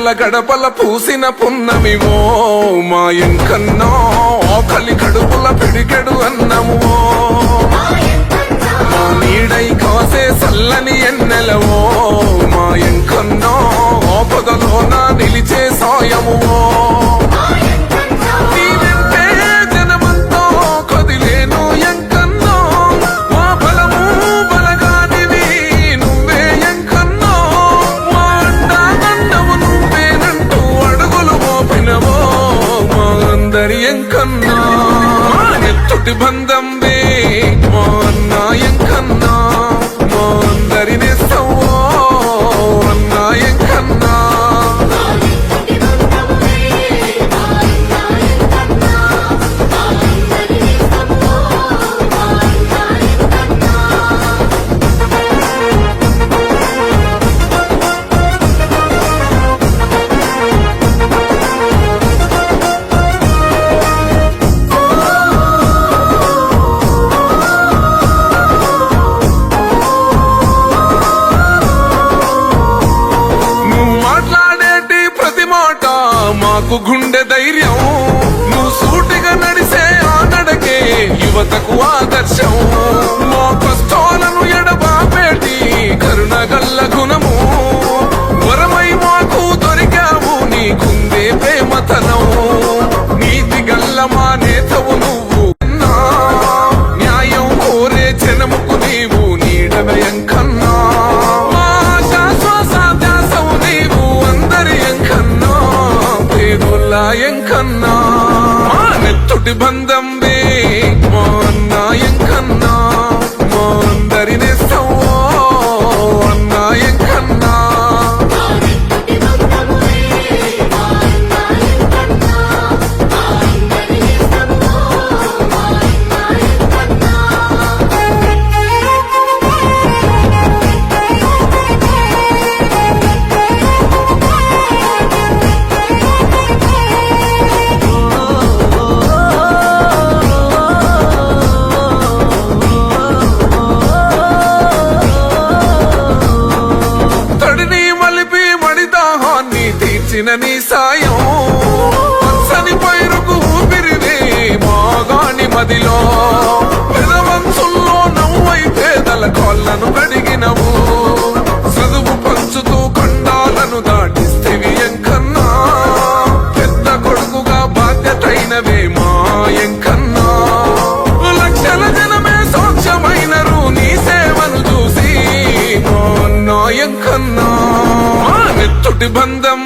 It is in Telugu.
గుండెల గడపల పూసిన పున్నమివో మా ఎంకన్నా ఆకలి కడుపుల పిడికెడు అన్నము మా నీడై కాసే సల్లని ఎన్నెలవో మా ఎంకన్నా ఆపదలోన నిలిచే సాయము ఎంకన్నా నెత్తుటి బంధం వే మా అన్నా ఎంకన్నా మా అందరి నేస్తవో అన్నా ఎంకన్నా మాకు గుండె ధైర్యం నువ్వు సూటిగా నడిసే ఆ నడకే యువతకు ఆదర్శం మా కష్టాలను ఎడబాపేటి కరుణగల్ల గుణము వరమై మాకు దొరికావు నీకుందే ప్రేమతనం నీతి గల్ల మా నేతవు నువ్వు న్యాయం కోరే జనముకు నీవు నీడవయం కన్నా ఎంకన్నా మా నెత్తుటి బంధం వే మా అన్నా ఎంకన్నా మా అందరి నేస్తవో అన్నా ఎంకన్నా తీర్చిన నీ సాయం పచ్చని పైరుకు ఊపిరివే మాగాని మదిలో పెదవంశుల్లో నవ్వై పేదల కాళ్ళను కడిగినవు చదువు పంచుతూ ఖండాలను దాటిస్తేవి ఎంకన్నా పెద్ద కొడుకుగా బాధ్యతైనవే మా ఎంకన్నా లక్షల జనమే సాక్ష్యమైనరు నీ సేవను చూసి మా అన్నా ఎంకన్నా నెత్తుటి బంధం